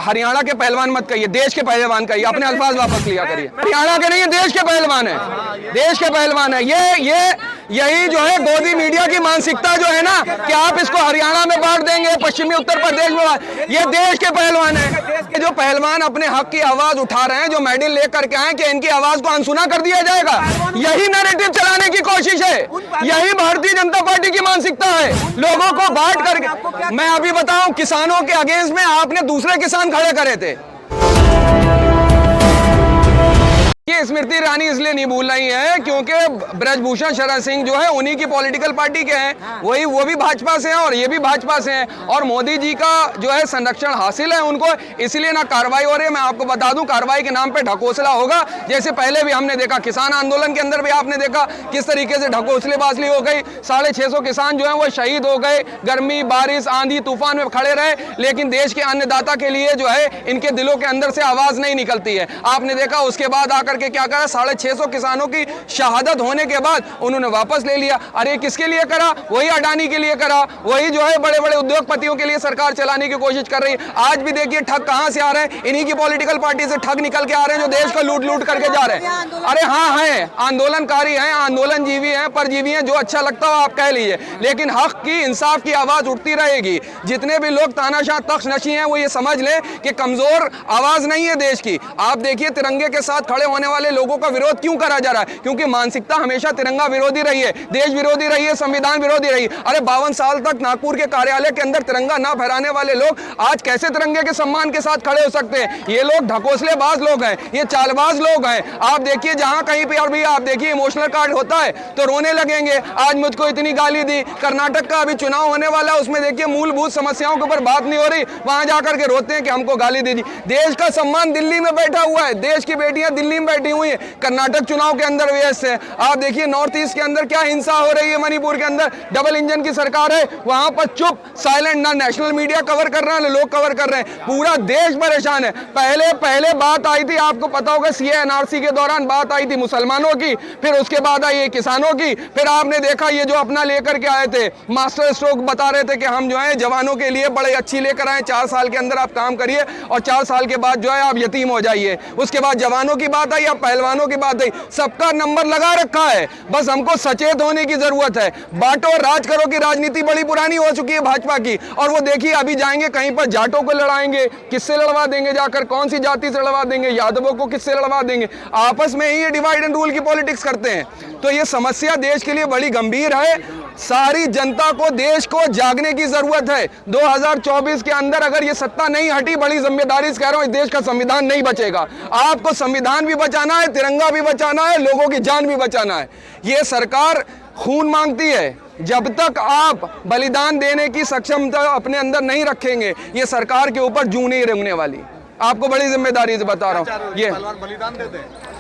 हरियाणा के पहलवान मत कहिए, देश के पहलवान कहिए, अपने अल्फाज वापस लिया करिए। हरियाणा के नहीं है, देश के पहलवान है, देश के पहलवान है। यही जो है गोदी मीडिया की मानसिकता जो है ना कि आप इसको हरियाणा में बांट देंगे, पश्चिमी उत्तर प्रदेश में, ये देश के पहलवान है। जो पहलवान अपने हक की आवाज उठा रहे हैं, जो मेडल लेकर के आए कि इनकी आवाज को अनसुना कर दिया जाएगा, यही नैरेटिव चलाने की कोशिश है, यही भारतीय जनता पार्टी की मानसिकता है, लोगों को बांट करके। मैं अभी बताऊं, किसानों के अगेंस्ट में आपने दूसरे किसान खड़े करे थे। ये स्मृति ईरानी इसलिए नहीं भूल रही है क्योंकि ब्रजभूषण शरण सिंह जो है उन्हीं की पॉलिटिकल पार्टी के हैं, वो भी भाजपा से हैं और ये भी भाजपा से हैं, और मोदी जी का जो है संरक्षण हासिल है उनको, इसलिए ना कार्रवाई हो रही है। मैं आपको बता दूं, कार्रवाई के नाम पे ढकोसला होगा, जैसे पहले भी हमने देखा, किसान आंदोलन के अंदर भी आपने देखा किस तरीके से ढकोसलेबाजी हो गई। 650 किसान जो है वो शहीद हो गए, गर्मी बारिश आंधी तूफान में खड़े रहे, लेकिन देश के अन्नदाता के लिए जो है इनके दिलों के अंदर से आवाज नहीं निकलती है। आपने देखा उसके बाद आकर के क्या करा, 650 किसानों की शहादत होने के बाद उन्होंने वापस ले लिया। अरे किसके लिए करा? वही अडानी के लिए करा, वही जो है बड़े बड़े उद्योगपतियों के लिए सरकार चलाने की कोशिश कर रही है। आज भी देखिए ठग कहां से आ रहे हैं, इन्हीं की पॉलिटिकल पार्टी से ठग निकल के आ रहे हैं जो देश को लूट लूट करके जा रहे हैं। अरे हाँ है, आंदोलनकारी हैं, आंदोलन जीवी हैं, परजीवी हैं, जो अच्छा लगता हो आप कह लीजिए, लेकिन हक की इंसाफ की आवाज उठती रहेगी। जितने भी लोग तानाशाह तख्त नशी हैं वो ये समझ लें कि कमजोर आवाज नहीं है देश की। आप देखिए तिरंगे के साथ खड़े होने वाले लोगों का विरोध क्यों करा जा रहा है? क्योंकि मानसिकता हमेशा तिरंगा विरोधी रही है, देश विरोधी रही है, संविधान विरोधी रही है। अरे 52 साल तक नागपुर के कार्यालय के अंदर तिरंगा ना फहराने वाले लोग आज कैसे तिरंगे के सम्मान के साथ खड़े हो सकते हैं? ये लोग ढकोसलेबाज लोग हैं, ये चालबाज लोग हैं। आप देखिए जहां कहीं पे भी आप देखिए इमोशनल कार्ड होता है तो रोने लगेंगे, आज मुझको इतनी गाली दी। कर्नाटक का अभी चुनाव होने वाला है, उसमें देखिए मूलभूत समस्याओं के ऊपर बात नहीं हो रही, वहां जाकर के रोते हैं कि हमको गाली दी। देश का सम्मान दिल्ली में बैठा हुआ है, देश की बेटियां दिल्ली में बैठी हुई है, कर्नाटक चुनाव के अंदर व्यस्त है। आप देखिए नॉर्थ ईस्ट के अंदर क्या हिंसा हो रही है, मणिपुर के अंदर डबल इंजन की सरकार है, वहां पर चुप साइलेंट, ना नेशनल मीडिया कवर कर रहा है ना लोग कवर कर रहे हैं, पूरा देश परेशान है। पहले बात आई थी, आपको पता होगा सीए एनआरसी के दौरान बात आई थी मुसलमानों की, फिर उसके बाद आई किसानों की, फिर आपने देखा ये जो अपना लेकर के आए थे मास्टर स्ट्रोक बता रहे थे कि हम जो है जवानों के लिए बड़े अच्छी लेकर आए, 4 साल के अंदर आप काम करिए और 4 साल के बाद जो है आप यतीम हो जाइए। उसके बाद जवानों की बात आई, अब पहलवानों की बात आई, सबका नंबर लगा रखा है, बस हमको सचेत होने की जरूरत है। बांटो और राज करो की राजनीति बड़ी पुरानी हो चुकी है भाजपा की, और वो देखिए अभी जाएंगे कहीं पर जाटों को लड़ाएंगे, किससे लड़वा देंगे जाकर, कौन सी जाति से लड़वा देंगे, यादवों को किससे लड़वा देंगे, आपस में ही ये डिवाइड एंड रूल की पॉलिटिक्स करते हैं। तो ये समस्या देश के लिए बड़ी गंभीर है, सारी जनता को देश को जागने की जरूरत है। 2024 के अंदर अगर ये सत्ता नहीं हटी, बड़ी जिम्मेदारी से कह रहा हूं, इस देश का संविधान नहीं बचेगा। आपको संविधान भी बचाना है, तिरंगा भी बचाना है, लोगों की जान भी बचाना है। ये सरकार खून मांगती है, जब तक आप बलिदान देने की सक्षमता अपने अंदर नहीं रखेंगे ये सरकार के ऊपर जूं नहीं रेंगने वाली। आपको बड़ी जिम्मेदारी से बता रहा हूं। ये बलिदान देते हैं,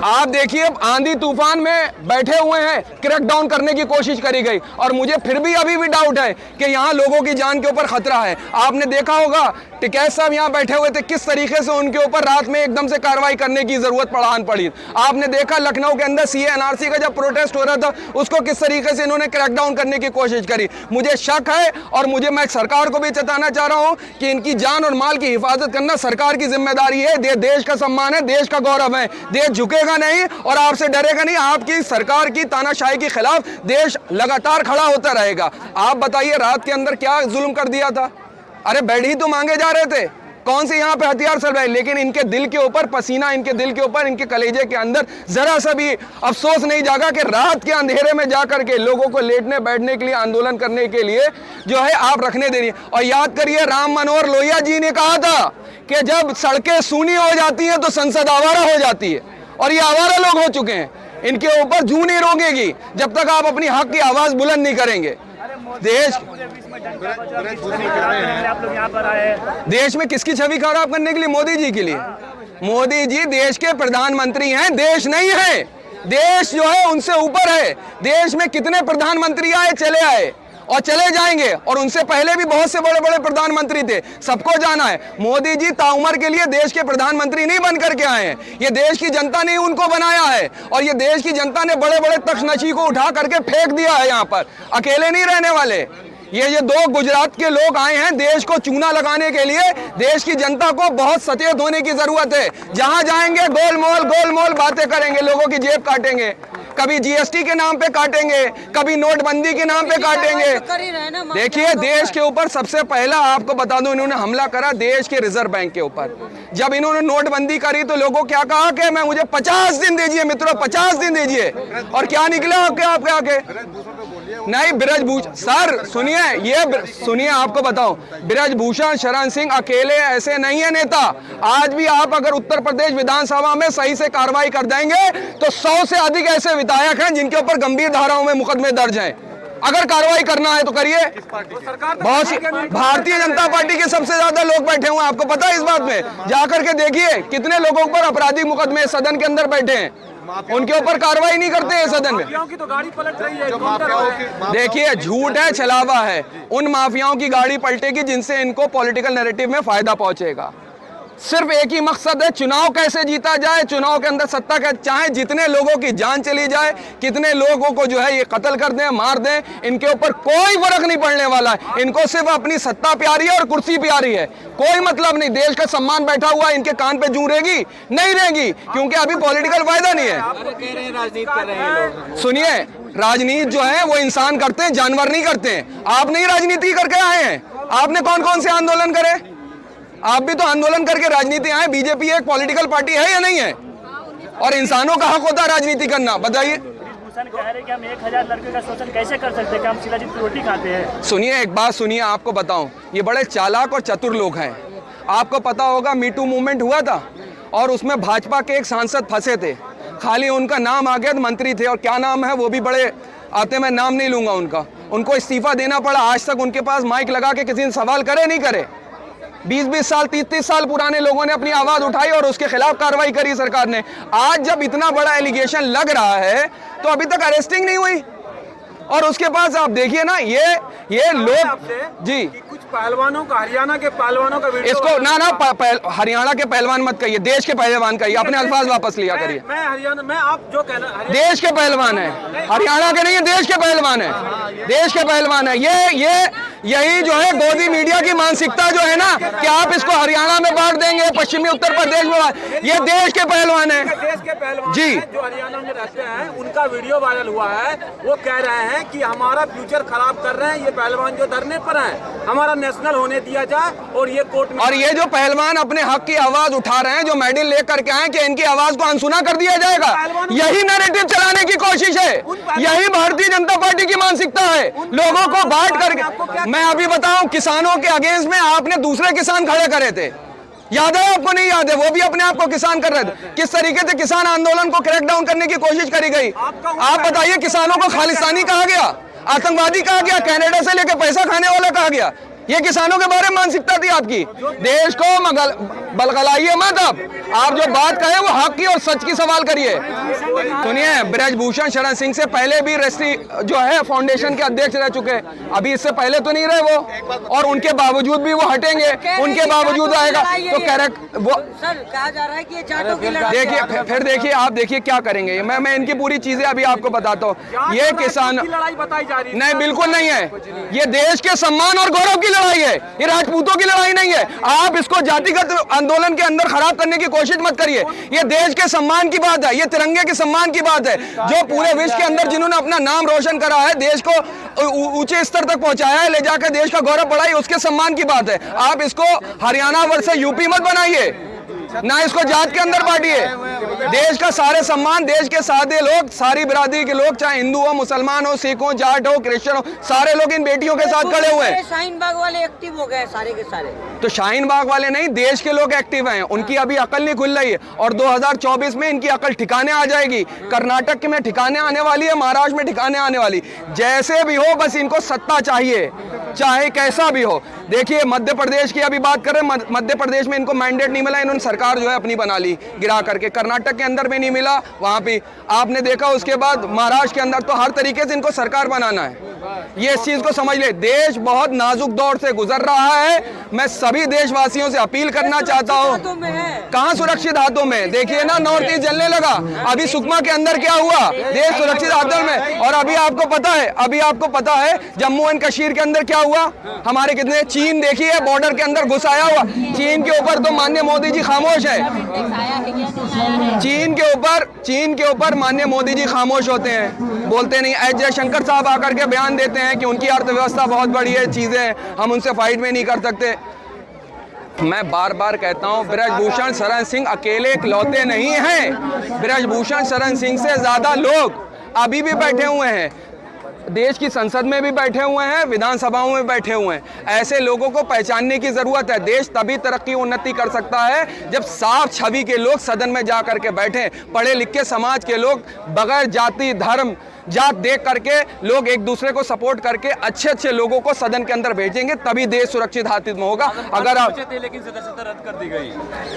आप देखिए आंधी तूफान में बैठे हुए हैं, क्रैकडाउन करने की कोशिश करी गई, और मुझे फिर भी अभी भी डाउट है कि यहाँ लोगों की जान के ऊपर खतरा है। आपने देखा होगा टिकैत साहब यहाँ बैठे हुए थे, किस तरीके से उनके ऊपर रात में एकदम से कार्रवाई करने की जरूरत पड़ी। आपने देखा लखनऊ के अंदर सीए एनआरसी का जब प्रोटेस्ट हो रहा था, उसको किस तरीके से इन्होंने क्रैकडाउन करने की कोशिश करी। मुझे शक है, और मैं सरकार को भी चेताना चाह रहा हूँ कि इनकी जान और माल की हिफाजत करना सरकार की जिम्मेदारी है। देश का सम्मान है, देश का गौरव है, देश झुकेगा नहीं और आपसे डरेगा नहीं। आपकी सरकार की तानाशाही के खिलाफ देश लगातार खड़ा होता रहेगा। आप बताइए रात के अंदर क्या जुल्म कर दिया था? अरे बेड ही तो मांगे जा रहे थे, कौन से यहाँ पे हथियार चल रहे हैं, लेकिन इनके दिल के ऊपर पसीना, इनके दिल के ऊपर, इनके कलेजे के अंदर जरा सा भी अफसोस नहीं जागा कि रात के अंधेरे में जाकर के लोगों को लेटने बैठने के लिए, आंदोलन करने के लिए जो है आप रखने देनी। और याद करिए राम मनोहर लोहिया जी ने कहा था कि जब सड़कें सूनी हो जाती हैं तो संसद आवारा हो जाती है, और ये आवारा लोग हो चुके हैं। इनके ऊपर जूं नहीं रोकेगी जब तक आप अपनी हक की आवाज बुलंद नहीं करेंगे। देश में किसकी छवि खराब करने के लिए? मोदी जी के लिए। मोदी जी देश के प्रधानमंत्री हैं, देश नहीं है। देश जो है उनसे ऊपर है। देश में कितने प्रधानमंत्री आए, चले आए और चले जाएंगे, और उनसे पहले भी बहुत से बड़े बड़े प्रधानमंत्री थे, सबको जाना है। मोदी जी ताउम्र के लिए देश के प्रधानमंत्री नहीं बन करके आए हैं, ये देश की जनता ने उनको बनाया है, और ये देश की जनता ने बड़े बड़े तख्तनशी को उठा करके फेंक दिया है। यहाँ पर अकेले नहीं रहने वाले, ये दो गुजरात के लोग आए हैं देश को चूना लगाने के लिए। देश की जनता को बहुत सचेत होने की जरूरत है। जहां जाएंगे गोलमोल बातें करेंगे, लोगों की जेब काटेंगे, कभी जीएसटी के नाम पे काटेंगे, कभी नोटबंदी के नाम पे काटेंगे। देखिए, देश के ऊपर सबसे पहला आपको बता दूं, इन्होंने हमला करा देश के रिजर्व बैंक के ऊपर। जब इन्होंने नोटबंदी करी तो लोगों क्या कहा कि मैं मुझे 50 दिन दीजिए मित्रों, 50 दिन दीजिए, और क्या निकला आपके आगे? नहीं, ब्रजभूषण सर सुनिए, ये सुनिए, आपको बताओ, ब्रजभूषण शरण सिंह अकेले ऐसे नहीं है नेता। आज भी आप अगर उत्तर प्रदेश विधानसभा में सही से कार्रवाई कर देंगे तो 100 से अधिक ऐसे विधायक हैं जिनके ऊपर गंभीर धाराओं में मुकदमे दर्ज हैं। अगर कार्रवाई करना है तो करिए। बहुत सी भारतीय जनता पार्टी के सबसे ज्यादा लोग बैठे हुए हैं, आपको पता है इस बात में? जाकर के देखिए कितने लोगों पर आपराधिक मुकदमे सदन के अंदर बैठे हैं, उनके ऊपर कार्रवाई नहीं करते हैं सदन में। की तो गाड़ी पलट रही है। देखिए, झूठ है, छलावा है। उन माफियाओं की गाड़ी पलटेगी जिनसे इनको पॉलिटिकल नैरेटिव में फायदा पहुंचेगा। सिर्फ एक ही मकसद है, चुनाव कैसे जीता जाए, चुनाव के अंदर सत्ता का, चाहे जितने लोगों की जान चली जाए, कितने लोगों को जो है ये कत्ल कर दें, मार दें, इनके ऊपर कोई फर्क नहीं पड़ने वाला है। इनको सिर्फ अपनी सत्ता प्यारी है और कुर्सी प्यारी है, कोई मतलब नहीं। देश का सम्मान बैठा हुआ, इनके कान पे जूं रहेगी नहीं रहेगी, क्योंकि अभी पॉलिटिकल फायदा नहीं है। सुनिए, राजनीति जो है वो इंसान करते हैं, जानवर नहीं करते हैं। आप नहीं राजनीति करके आए हैं, आपने कौन कौन से आंदोलन करे? आप भी तो आंदोलन करके राजनीति आए। बीजेपी एक पॉलिटिकल पार्टी है या नहीं है? और इंसानों का हक होता है राजनीति करना, बताइए। कह रहे कि हम 1000 लड़के का शोषण कैसे कर सकते हैं कि हम शिलाजीत की रोटी खाते हैं। सुनिए, एक बात सुनिए, आपको बताऊं, ये बड़े चालाक और चतुर लोग हैं। आपको पता होगा मीटू मूवमेंट हुआ था और उसमें भाजपा के एक सांसद फंसे थे, खाली उनका नाम आ गया, मंत्री थे, और क्या नाम है वो भी बड़े आते, मैं नाम नहीं लूंगा उनका। उनको इस्तीफा देना पड़ा। आज तक उनके पास माइक लगा के किसी ने सवाल करे नहीं करे। 20-20 साल 30-30 साल पुराने लोगों ने अपनी आवाज उठाई और उसके खिलाफ कार्रवाई करी सरकार ने। आज जब इतना बड़ा एलिगेशन लग रहा है तो अभी तक अरेस्टिंग नहीं हुई। और उसके पास आप देखिए ना, ये लोग जी, कुछ पहलवानों का, हरियाणा के पहलवानों का वीडियो, इसको ना हरियाणा के पहलवान मत कहिए, देश के पहलवान कहिए, अपने अल्फाज वापस लिया करिए। मैं हरियाणा में, आप जो कहना, देश के पहलवान है, हरियाणा के नहीं है, देश के पहलवान है, देश के पहलवान है। यही जो है गोदी मीडिया की मानसिकता जो है ना कि आप इसको हरियाणा में बांट देंगे, पश्चिमी उत्तर प्रदेश में, ये देश के पहलवान है। देश के पहलवान जी, जो हरियाणा में रहते हैं, उनका वीडियो वायरल हुआ है। वो कह रहे हैं कि हमारा फ्यूचर खराब कर रहे हैं ये पहलवान जो धरने पर हैं, हमारा नेशनल होने दिया जाए और ये कोर्ट में। और ये जो पहलवान अपने हक की आवाज उठा रहे हैं, जो मेडल लेकर के आए, कि इनकी आवाज को अनसुना कर दिया जाएगा, यही नैरेटिव चलाने की कोशिश है। यही भारतीय जनता पार्टी की मानसिकता है, लोगों को बांट करके। मैं अभी बताऊं, किसानों के अगेंस्ट में आपने दूसरे किसान खड़े करे थे, याद है आपको? नहीं याद है? वो भी अपने आप को किसान कर रहे थे। किस तरीके से किसान आंदोलन को क्रैकडाउन करने की कोशिश करी गई। आप बताइए, किसानों को खालिस्तानी कहा गया, आतंकवादी कहा गया, कनाडा से लेकर पैसा खाने वाला कहा गया। ये किसानों के बारे में मानसिकता थी आपकी। देश को बलगलाइए मत। आप जो बात कहें वो हक की और सच की सवाल करिए। सुनिए, ब्रजभूषण शरण सिंह से पहले भी रेस्ट्री जो है फाउंडेशन के अध्यक्ष रह चुके, अभी इससे पहले तो नहीं रहे वो, और उनके बावजूद भी वो हटेंगे, उनके बावजूद आएगा तो करेक्ट वो सर कहा जा रहा है कि ये जाटों की लड़ाई। देखिए, फिर देखिए, आप देखिए क्या करेंगे। मैं इनकी पूरी चीजें अभी आपको बताता हूँ। ये किसान लड़ाई बताई जा रही है, नहीं, बिल्कुल नहीं है। ये देश के सम्मान और गौरव की लड़ाई है, ये राजपूतों की लड़ाई नहीं है। आप इसको जातिगत आंदोलन के अंदर खराब करने की कोशिश मत करिए। ये देश के सम्मान की बात है, ये तिरंगे के सम्मान की बात है। जो पूरे विश्व के अंदर जिन्होंने अपना नाम रोशन करा है, देश को ऊंचे स्तर तक पहुंचाया है, ले जाकर देश का गौरव बढ़ाई, उसके सम्मान की बात है। आप इसको हरियाणा वर्सेस यूपी मत बनाइए, ना इसको जात के अंदर बांटिए। देश का सारे सम्मान, देश के सादे लोग, सारी बिरादरी के लोग, चाहे हिंदू हो, मुसलमान हो, सिख हो, जाट हो, क्रिश्चियन हो, सारे लोग इन बेटियों के साथ खड़े हुए हैं। शाहीन बाग वाले एक्टिव हो गए सारे के सारे। तो शाहीन बाग वाले नहीं, देश के लोग एक्टिव हैं, उनकी अभी अकल नहीं खुल रही है, और 2024 में इनकी अकल ठिकाने आ जाएगी। कर्नाटक में ठिकाने आने वाली है, महाराष्ट्र में ठिकाने आने वाली। जैसे भी हो, बस इनको सत्ता चाहिए, चाहे कैसा भी हो। देखिए, मध्य प्रदेश की अभी बात कर रहे हैं, मध्य प्रदेश में इनको मैंडेट नहीं मिला, इन्होंने सरकार जो है अपनी बना ली गिरा करके। कर्नाटक के अंदर भी नहीं मिला, वहाँ पे आपने देखा। उसके बाद महाराष्ट्र के अंदर तो हर तरीके से इनको सरकार बनाना है। ये इस चीज को समझ ले। देश बहुत नाजुक दौर से गुजर रहा है। मैं सभी देशवासियों से अपील करना चाहता हूँ। कहाँ सुरक्षित हाथों में? देखिए ना, नॉर्थ ईस्ट जलने लगा। अभी सुकमा के अंदर क्या हुआ? देश सुरक्षित हाथों में। और अभी आपको पता है जम्मू एंड कश्मीर के अंदर क्या हुआ? हमारे कितने, चीन देखिए बॉर्डर के अंदर घुस आया हुआ। चीन के ऊपर तो माननीय मोदी जी खामोश है। चीन के ऊपर माननीय मोदी जी खामोश होते हैं, बोलते नहीं। एस जयशंकर साहब आकर के बयान देते हैं कि उनकी अर्थव्यवस्था बहुत बड़ी है, चीजें हम उनसे फाइट में नहीं कर सकते। मैं बार बार कहता हूं, बृजभूषण शरण सिंह अकेले इकलौते नहीं हैं। बृजभूषण शरण सिंह से ज्यादा लोग अभी भी बैठे हुए हैं, देश की संसद में भी बैठे हुए हैं, विधानसभाओं में बैठे हुए हैं। ऐसे लोगों को पहचानने की जरूरत है। देश तभी तरक्की उन्नति कर सकता है जब साफ छवि के लोग सदन में जा करके बैठे, पढ़े लिखे समाज के लोग, बगैर जाति धर्म जात देख करके लोग एक दूसरे को सपोर्ट करके अच्छे अच्छे लोगों को सदन के अंदर भेजेंगे, तभी देश सुरक्षित हाथों में होगा। अगर आप लेकिन सदस्यता रद्द कर दी गई,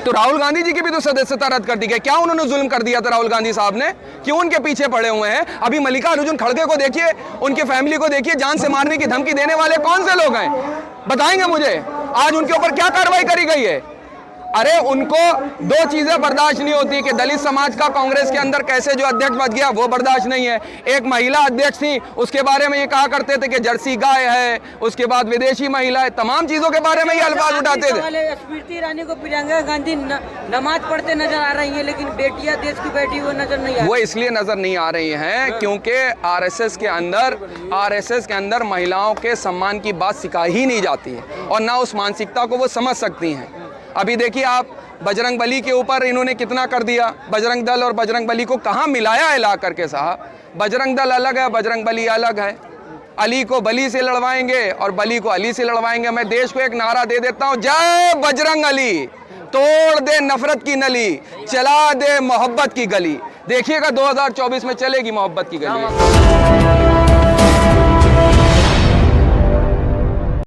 तो राहुल गांधी जी की भी तो सदस्यता रद्द कर दी गई। क्या उन्होंने जुल्म कर दिया था राहुल गांधी साहब ने? क्यों उनके पीछे पड़े हुए हैं? अभी मल्लिकार्जुन खड़गे को देखिए, उनकी फैमिली को देखिए, जान से मारने की धमकी देने वाले कौन से लोग हैं? बताएंगे मुझे आज उनके ऊपर क्या कार्रवाई करी गई है? अरे उनको दो चीजें बर्दाश्त नहीं होती कि दलित समाज का कांग्रेस के अंदर कैसे जो अध्यक्ष बच गया, वो बर्दाश्त नहीं है। एक महिला अध्यक्ष थी, उसके बारे में ये कहा करते थे कि जर्सी गाय है, उसके बाद विदेशी महिला है, तमाम चीजों के बारे में ये अल्फाज उठाते थे। स्मृति ईरानी को प्रियंका गांधी नमाज पढ़ते नजर आ रही है, लेकिन बेटियां देश की बेटी वो नजर नहीं आ रही। वो इसलिए नजर नहीं आ रही हैं क्योंकि आरएसएस के अंदर महिलाओं के सम्मान की बात सिखाई ही नहीं जाती है, और ना उस मानसिकता को वो समझ सकती हैं। अभी देखिए आप, बजरंग बली के ऊपर इन्होंने कितना कर दिया। बजरंग दल और बजरंग बली को कहाँ मिलाया है ला करके साहब? बजरंग दल अलग है, बजरंग बली अलग है। अली को बली से लड़वाएंगे और बली को अली से लड़वाएंगे। मैं देश को एक नारा दे देता हूँ, जय बजरंग अली। तोड़ दे नफरत की नली, चला दे मोहब्बत की गली। देखिएगा 2024 में चलेगी मोहब्बत की गली।